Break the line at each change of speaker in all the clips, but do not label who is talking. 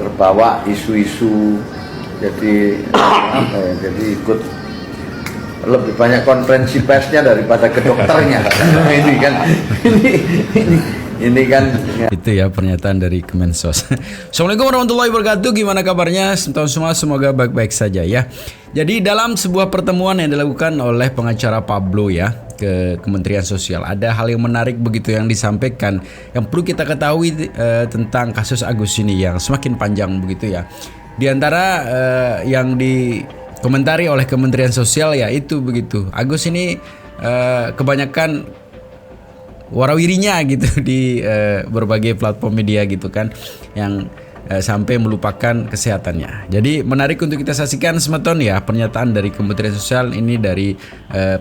terbawa isu-isu, jadi jadi ikut lebih banyak konferensi persnya daripada ke dokternya. Ini kan ini kan
itu ya pernyataan dari Kemensos. Assalamualaikum warahmatullahi wabarakatuh. Gimana kabarnya semua? Semoga baik-baik saja ya. Jadi dalam sebuah pertemuan yang dilakukan oleh pengacara Pablo ya ke Kementerian Sosial, ada hal yang menarik begitu yang disampaikan yang perlu kita ketahui tentang kasus Agus ini yang semakin panjang begitu ya. Di antara yang dikomentari oleh Kementerian Sosial ya itu begitu. Agus ini kebanyakan warawirinya gitu di berbagai platform media gitu kan yang sampai melupakan kesehatannya. Jadi menarik untuk kita saksikan semeton ya pernyataan dari Kementerian Sosial ini dari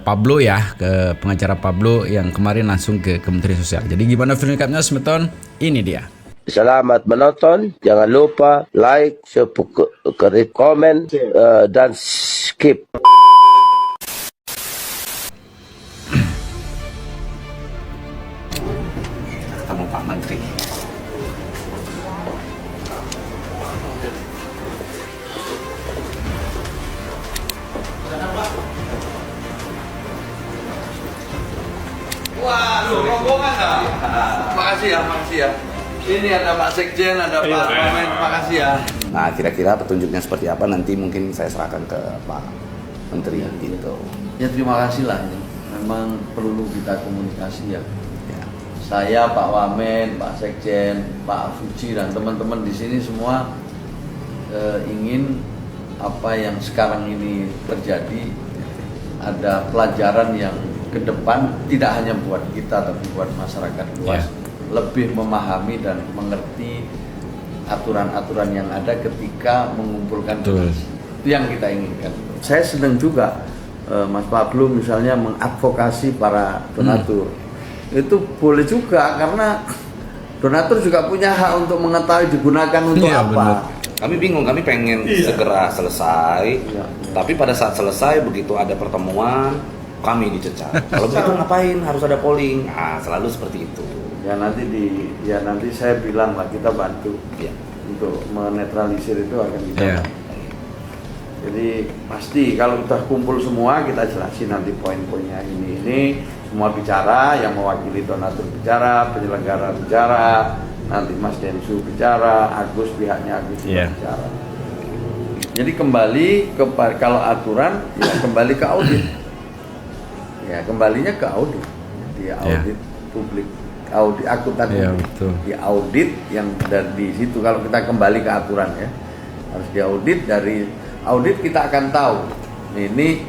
Pablo ya, ke pengacara Pablo yang kemarin langsung ke Kementerian Sosial. Jadi gimana video lengkapnya semeton? Ini dia.
Selamat menonton, jangan lupa like, subscribe, komen, dan skip.
Ketemu Pak Menteri.
waduh, rombongan dah. Makasih ya. Ini ada Pak Sekjen, ada Pak Wamen, makasih ya.
Nah, kira-kira petunjuknya seperti apa nanti mungkin saya serahkan ke Pak Menteri gitu.
Ya terima kasih lah. Memang perlu kita komunikasi ya. Saya, Pak Wamen, Pak Sekjen, Pak Fuji dan teman-teman di sini semua ingin apa yang sekarang ini terjadi ada pelajaran yang ke depan tidak hanya buat kita tapi buat masyarakat luas. Lebih memahami dan mengerti aturan-aturan yang ada ketika mengumpulkan donasi. Itu yang kita inginkan. Saya senang juga Mas Pablo misalnya mengadvokasi para donatur. Itu boleh juga karena donatur juga punya hak untuk mengetahui digunakan untuk apa.
Bener.
Kami bingung, kami pengen segera selesai, tapi pada saat selesai begitu ada pertemuan kami dicecar. Kalau begitu ngapain harus ada polling? Nah, selalu seperti itu.
Ya nanti saya bilang lah kita bantu untuk menetralisir itu akan kita. Jadi pasti kalau kita kumpul semua kita jelasin nanti poin-poinnya ini semua bicara, yang mewakili donatur bicara, penyelenggara bicara, nanti Mas Densu bicara, Agus pihaknya Agus juga bicara. Jadi kembali ke kalau aturan ya kembali ke audit. Ya kembalinya ke audit. Di audit publik. Audit akuntan di audit yang dari situ kalau kita kembali ke aturan ya harus diaudit. Dari audit kita akan tahu ini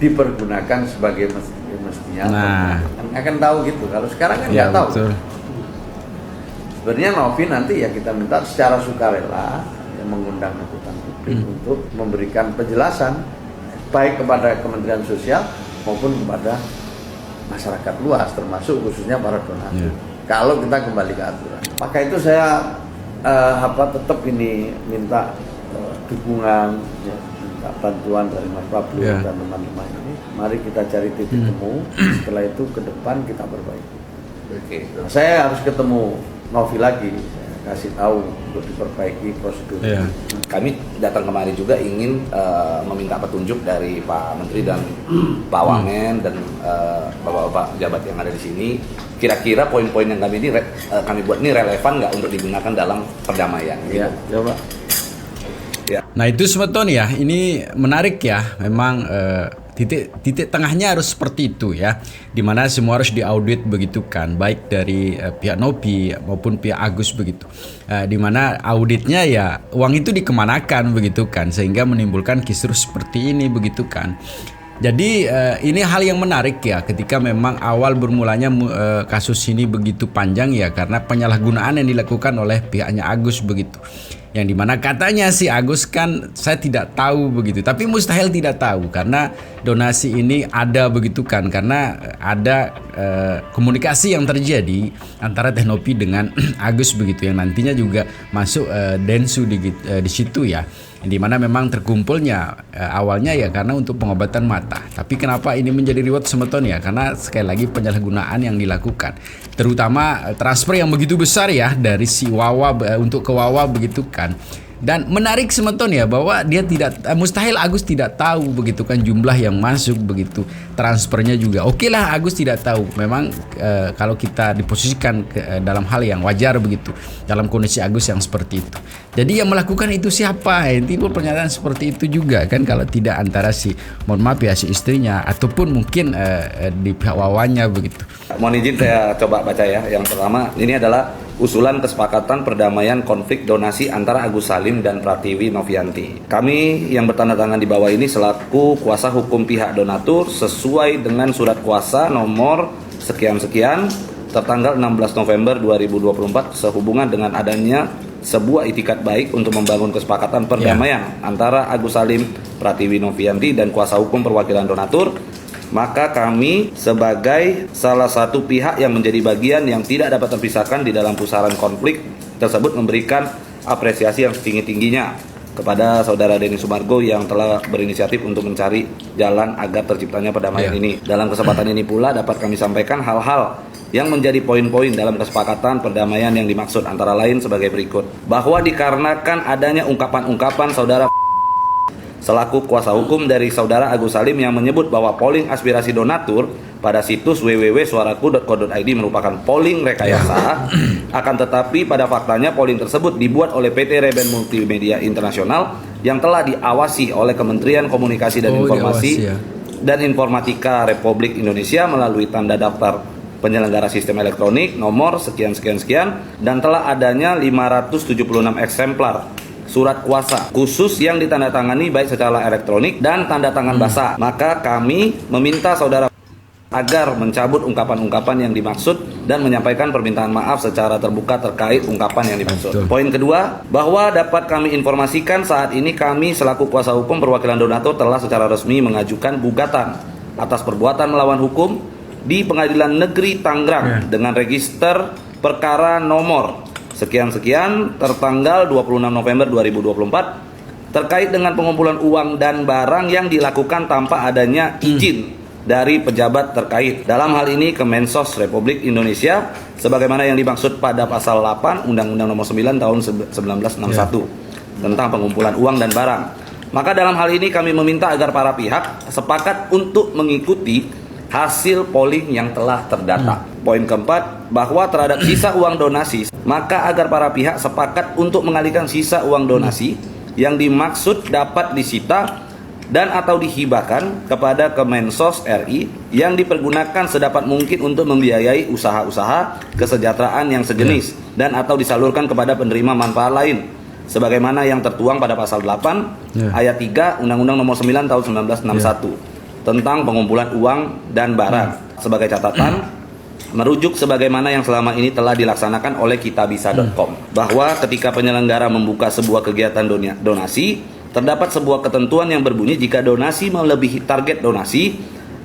dipergunakan sebagai mestinya akan tahu gitu. Kalau sekarang kan nggak tahu. Sebenarnya Novi nanti ya kita minta secara sukarela yang mengundang akuntan publik untuk memberikan penjelasan baik kepada Kementerian Sosial maupun kepada masyarakat luas termasuk khususnya para donatur. Kalau kita kembali ke aturan, maka itu saya tetap ini minta dukungan, minta bantuan dari Mas Pablo dan teman-teman ini. Mari kita cari titik temu. Setelah itu ke depan kita perbaiki. Nah, saya harus ketemu Novi lagi. Kasih tahu untuk diperbaiki prosedur.
Kami datang kemari juga ingin meminta petunjuk dari Pak Menteri dan Pak Wamen dan bapak-bapak pejabat yang ada di sini. Kira-kira poin-poin yang kami buat ini relevan nggak untuk digunakan dalam perdamaian?
Iya, coba.
Nah itu semeton ya, ini menarik ya. Memang titik tengahnya harus seperti itu ya, dimana semua harus diaudit begitu kan, baik dari pihak Novi maupun pihak Agus begitu, dimana auditnya ya uang itu dikemanakan begitu kan, sehingga menimbulkan kisruh seperti ini begitu kan. Jadi ini hal yang menarik ya ketika memang awal bermulanya kasus ini begitu panjang ya karena penyalahgunaan yang dilakukan oleh pihaknya Agus begitu. Yang dimana katanya si Agus kan saya tidak tahu begitu, tapi mustahil tidak tahu karena donasi ini ada begitu kan, karena ada komunikasi yang terjadi antara Teknopi dengan Agus begitu yang nantinya juga masuk Densu di situ ya, yang dimana memang terkumpulnya awalnya ya karena untuk pengobatan mata, tapi kenapa ini menjadi reward semeton ya karena sekali lagi penyalahgunaan yang dilakukan, terutama transfer yang begitu besar ya dari si Wawa untuk ke Wawa begitu kan. kan. Dan menarik semeton ya bahwa dia tidak mustahil Agus tidak tahu begitu kan jumlah yang masuk begitu, transfernya juga. Oke lah Agus tidak tahu. Memang kalau kita diposisikan dalam hal yang wajar begitu dalam kondisi Agus yang seperti itu. Jadi yang melakukan itu siapa? Timbul pernyataan seperti itu juga kan, kalau tidak antara si mohon maaf ya si istrinya ataupun mungkin di pihak wawannya begitu.
Mohon izin saya coba baca ya. Yang pertama ini adalah usulan kesepakatan perdamaian konflik donasi antara Agus Salim dan Pratiwi Novianti. Kami yang bertanda tangan di bawah ini selaku kuasa hukum pihak donatur sesuai dengan surat kuasa nomor sekian-sekian tertanggal 16 November 2024 sehubungan dengan adanya sebuah itikat baik untuk membangun kesepakatan perdamaian antara Agus Salim, Pratiwi Novianti dan kuasa hukum perwakilan donatur. Maka kami sebagai salah satu pihak yang menjadi bagian yang tidak dapat terpisahkan di dalam pusaran konflik tersebut memberikan apresiasi yang setinggi-tingginya kepada saudara Denny Sumargo yang telah berinisiatif untuk mencari jalan agar terciptanya perdamaian ini. Dalam kesempatan ini pula dapat kami sampaikan hal-hal yang menjadi poin-poin dalam kesepakatan perdamaian yang dimaksud, antara lain sebagai berikut. Bahwa dikarenakan adanya ungkapan-ungkapan saudara selaku kuasa hukum dari saudara Agus Salim yang menyebut bahwa polling aspirasi donatur pada situs www.suaraku.co.id merupakan polling rekayasa, akan tetapi pada faktanya polling tersebut dibuat oleh PT Reben Multimedia Internasional yang telah diawasi oleh Kementerian Komunikasi dan Informasi dan Informatika Republik Indonesia melalui tanda daftar penyelenggara sistem elektronik nomor sekian-sekian-sekian, dan telah adanya 576 eksemplar surat kuasa khusus yang ditandatangani baik secara elektronik dan tanda tangan basah. Maka kami meminta saudara agar mencabut ungkapan-ungkapan yang dimaksud dan menyampaikan permintaan maaf secara terbuka terkait ungkapan yang dimaksud. Poin kedua, bahwa dapat kami informasikan saat ini kami selaku kuasa hukum perwakilan donatur telah secara resmi mengajukan gugatan atas perbuatan melawan hukum di Pengadilan Negeri Tangerang dengan register perkara nomor sekian-sekian tertanggal 26 November 2024 terkait dengan pengumpulan uang dan barang yang dilakukan tanpa adanya izin dari pejabat terkait. Dalam hal ini Kemensos Republik Indonesia sebagaimana yang dimaksud pada pasal 8 Undang-Undang Nomor 9 tahun 1961 tentang pengumpulan uang dan barang. Maka dalam hal ini kami meminta agar para pihak sepakat untuk mengikuti hasil polling yang telah terdata. Poin keempat, bahwa terhadap sisa uang donasi, maka agar para pihak sepakat untuk mengalihkan sisa uang donasi yang dimaksud dapat disita dan atau dihibahkan kepada Kemensos RI yang dipergunakan sedapat mungkin untuk membiayai usaha-usaha kesejahteraan yang sejenis dan atau disalurkan kepada penerima manfaat lain sebagaimana yang tertuang pada pasal 8 ayat 3 Undang-Undang Nomor 9 tahun 1961 tentang pengumpulan uang dan barang. Sebagai catatan, merujuk sebagaimana yang selama ini telah dilaksanakan oleh kitabisa.com, bahwa ketika penyelenggara membuka sebuah kegiatan donasi, terdapat sebuah ketentuan yang berbunyi jika donasi melebihi target donasi,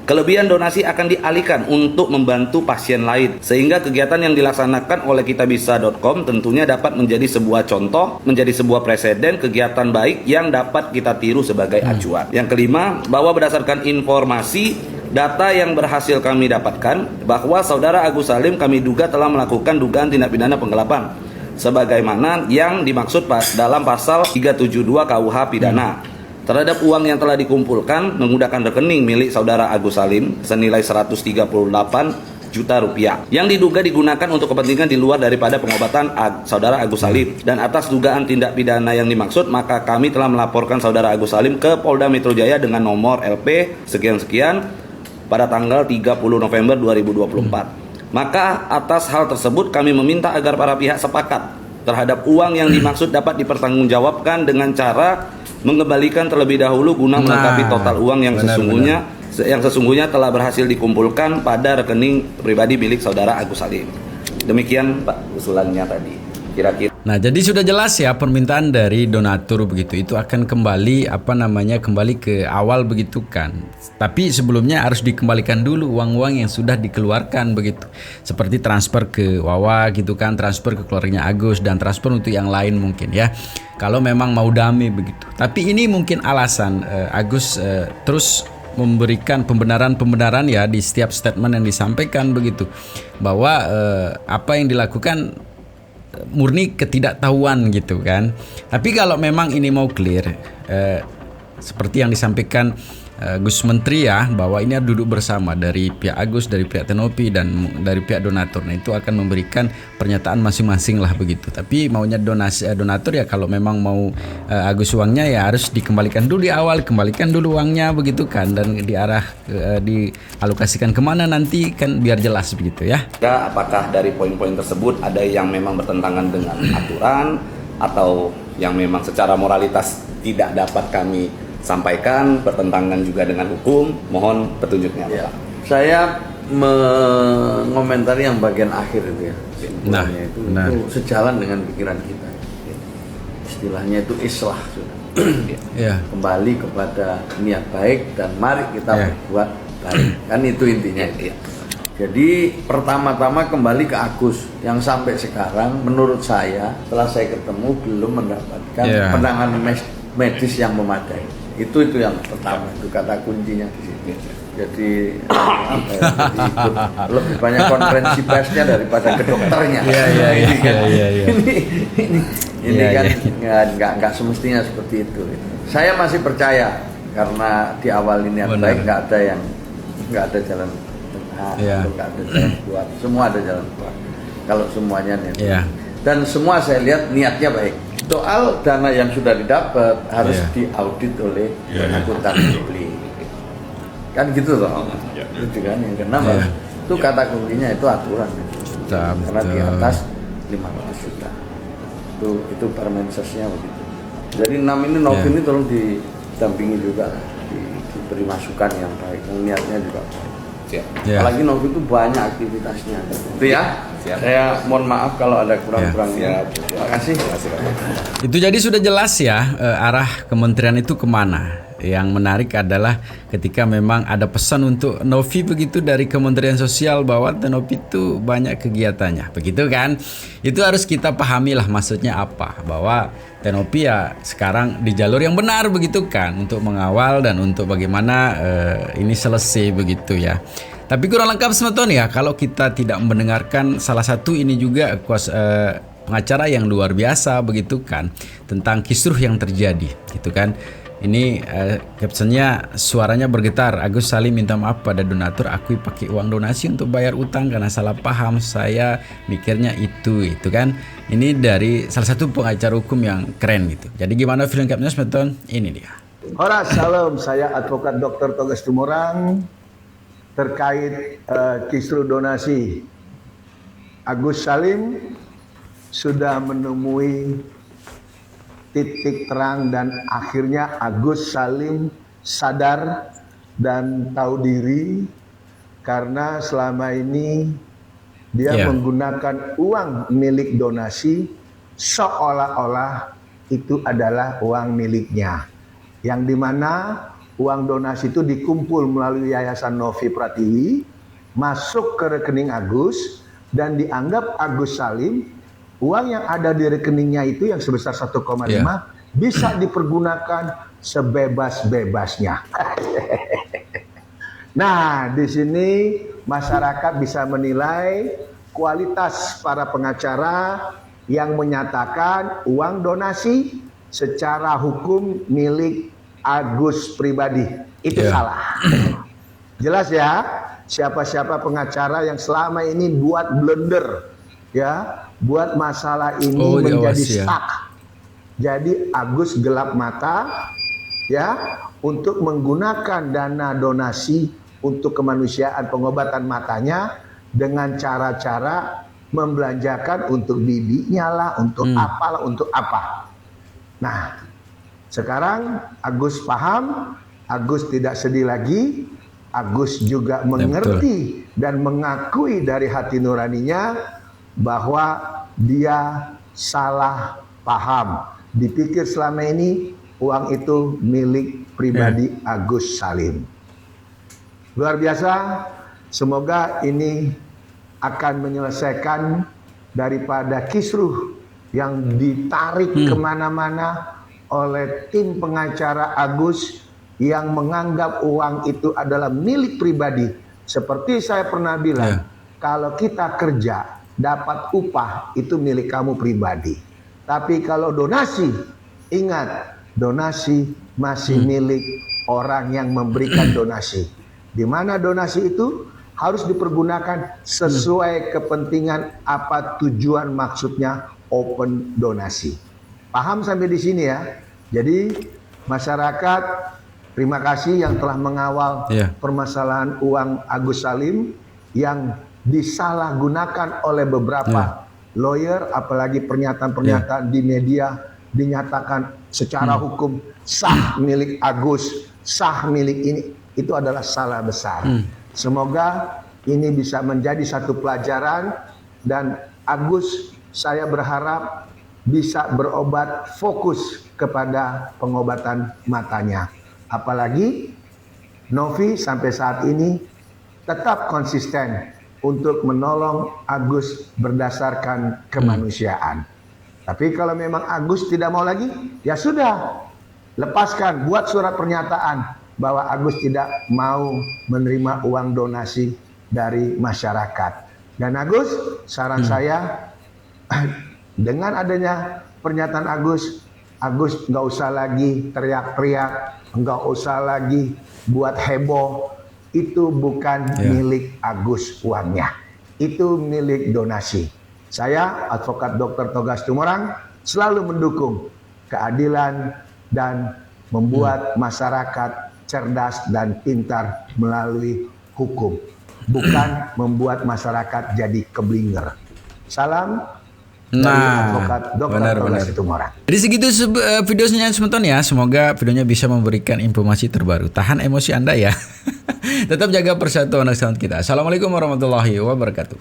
kelebihan donasi akan dialihkan untuk membantu pasien lain, sehingga kegiatan yang dilaksanakan oleh kitabisa.com tentunya dapat menjadi sebuah contoh, menjadi sebuah preseden kegiatan baik yang dapat kita tiru sebagai acuan. Yang kelima, bahwa berdasarkan informasi data yang berhasil kami dapatkan, bahwa saudara Agus Salim kami duga telah melakukan dugaan tindak pidana penggelapan sebagaimana yang dimaksud dalam pasal 372 KUH pidana terhadap uang yang telah dikumpulkan menggunakan rekening milik saudara Agus Salim senilai 138 juta rupiah yang diduga digunakan untuk kepentingan di luar daripada pengobatan saudara Agus Salim. Dan atas dugaan tindak pidana yang dimaksud, maka kami telah melaporkan saudara Agus Salim ke Polda Metro Jaya dengan nomor LP sekian-sekian pada tanggal 30 November 2024. Maka atas hal tersebut kami meminta agar para pihak sepakat terhadap uang yang dimaksud dapat dipertanggungjawabkan dengan cara mengembalikan terlebih dahulu guna melengkapi total uang yang sesungguhnya telah berhasil dikumpulkan pada rekening pribadi milik saudara Agus Salim. Demikian Pak usulannya tadi. Kira-kira.
Nah, jadi sudah jelas ya permintaan dari donatur begitu. Itu akan kembali kembali ke awal begitu kan. Tapi sebelumnya harus dikembalikan dulu uang-uang yang sudah dikeluarkan begitu. Seperti transfer ke Wawa gitu kan, transfer ke keluarganya Agus dan transfer untuk yang lain mungkin ya. Kalau memang mau damai begitu. Tapi ini mungkin alasan Agus terus memberikan pembenaran ya di setiap statement yang disampaikan begitu. Bahwa apa yang dilakukan murni ketidaktahuan gitu kan. Tapi kalau memang ini mau clear, seperti yang disampaikan Gus Menteri ya, bahwa ini harus duduk bersama dari pihak Agus, dari pihak Tenopi, dan dari pihak donatur. Nah itu akan memberikan pernyataan masing-masing lah begitu. Tapi maunya donatur ya, kalau memang mau Agus uangnya ya harus dikembalikan dulu di awal, kembalikan dulu uangnya begitu kan, dan dialokasikan kemana nanti kan biar jelas begitu ya.
Apakah dari poin-poin tersebut ada yang memang bertentangan dengan aturan atau yang memang secara moralitas tidak dapat kami sampaikan, bertentangan juga dengan hukum? Mohon petunjuknya,
Ya.
Pak.
Saya mengomentari yang bagian akhir itu ya.
Nah,
Itu
benar.
sejalan dengan pikiran kita. Istilahnya itu islah sudah.
Ya.
Kembali kepada niat baik dan mari kita
Ya.
berbuat baik. Kan itu intinya. Jadi pertama-tama kembali ke Agus yang sampai sekarang menurut saya setelah saya ketemu belum mendapatkan
Ya.
penanganan medis yang memadai. Itu yang pertama, itu kata kuncinya di sini. Jadi lebih banyak konferensi persnya daripada ke dokternya.
Iya.
Ini
Iya,
kan
iya.
nggak semestinya seperti itu. Saya masih percaya karena di awal ini
Benar.
baik, nggak ada jalan tengah,
Iya.
nggak ada jalan keluar, semua ada jalan keluar. Kalau semuanya niat.
Iya.
Dan semua saya lihat niatnya baik. Soal dana yang sudah didapat harus diaudit oleh akuntan publik. Kan gitu loh. Itu kan yang kenapa?
Iya.
Itu kata kuncinya itu aturan. Karena di
Betul.
atas 500 juta. Itu permensesnya begitu. Jadi 6 ini Novi ini tolong didampingi juga, diberi masukan yang baik, yang niatnya juga baik.
Siap.
Ya.
Apalagi Novi itu banyak aktivitasnya. Itu ya.
Siap.
Saya mohon maaf kalau ada kurang-kurangnya. Terima kasih.
Itu jadi sudah jelas ya arah kementerian itu kemana. Yang menarik adalah ketika memang ada pesan untuk Novi begitu dari Kementerian Sosial bahwa Tenopi itu banyak kegiatannya, begitu kan? Itu harus kita pahami lah maksudnya apa, bahwa Tenopi ya sekarang di jalur yang benar begitu kan, untuk mengawal dan untuk bagaimana ini selesai begitu ya. Tapi kurang lengkap semeton ya kalau kita tidak mendengarkan salah satu ini juga pengacara yang luar biasa begitu kan, tentang kisruh yang terjadi gitu kan. Ini captionnya, suaranya bergetar, Agus Salim minta maaf pada donatur, akui pakai uang donasi untuk bayar utang karena salah paham, saya mikirnya itu kan. Ini dari salah satu pengacara hukum yang keren gitu. Jadi gimana film lengkapnya semeton? Ini dia.
Horas, salam. Saya Advokat Dr. Togas Tumorang. Terkait kisruh donasi, Agus Salim sudah menemui titik terang dan akhirnya Agus Salim sadar dan tahu diri karena selama ini dia menggunakan uang milik donasi seolah-olah itu adalah uang miliknya, yang dimana uang donasi itu dikumpul melalui Yayasan Novi Pratiwi, masuk ke rekening Agus, dan dianggap Agus Salim, uang yang ada di rekeningnya itu yang sebesar 1,5 bisa dipergunakan sebebas-bebasnya. Nah, di sini masyarakat bisa menilai kualitas para pengacara yang menyatakan uang donasi secara hukum milik Agus pribadi. Itu salah. Jelas ya, siapa-siapa pengacara yang selama ini buat blunder, ya, buat masalah ini menjadi stuck. Jadi Agus gelap mata, ya, untuk menggunakan dana donasi untuk kemanusiaan pengobatan matanya dengan cara-cara membelanjakan untuk bibinya lah, untuk apalah, untuk apa. Nah, sekarang Agus paham, Agus tidak sedih lagi, Agus juga mengerti dan mengakui dari hati nuraninya bahwa dia salah paham. Dipikir selama ini uang itu milik pribadi Agus Salim. Luar biasa, semoga ini akan menyelesaikan daripada kisruh yang ditarik kemana-mana oleh tim pengacara Agus yang menganggap uang itu adalah milik pribadi. Seperti saya pernah bilang, kalau kita kerja dapat upah itu milik kamu pribadi. Tapi kalau donasi, ingat, donasi masih milik orang yang memberikan donasi. Di mana donasi itu harus dipergunakan sesuai kepentingan apa tujuan maksudnya open donasi. Paham sampai di sini ya? Jadi masyarakat, terima kasih yang telah mengawal permasalahan uang Agus Salim yang disalahgunakan oleh beberapa lawyer, apalagi pernyataan-pernyataan di media dinyatakan secara hukum sah milik Agus, sah milik ini, itu adalah salah besar. Semoga ini bisa menjadi satu pelajaran dan Agus, saya berharap bisa berobat fokus kepada pengobatan matanya. Apalagi Novi sampai saat ini tetap konsisten untuk menolong Agus berdasarkan kemanusiaan. Tapi kalau memang Agus tidak mau lagi, ya sudah, lepaskan, buat surat pernyataan bahwa Agus tidak mau menerima uang donasi dari masyarakat. Dan Agus, saran saya, dengan adanya pernyataan Agus nggak usah lagi teriak-teriak, nggak usah lagi buat heboh. Itu bukan milik Agus uangnya, itu milik donasi. Saya, Advokat Dr. Togas Tumorang, selalu mendukung keadilan dan membuat masyarakat cerdas dan pintar melalui hukum, bukan membuat masyarakat jadi keblinger. Salam dari Advokat Dr. Togas Tumorang.
Jadi segitu videonya semeton ya. Semoga videonya bisa memberikan informasi terbaru. Tahan emosi Anda ya. Tetap jaga persatuan kita. Assalamualaikum warahmatullahi wabarakatuh.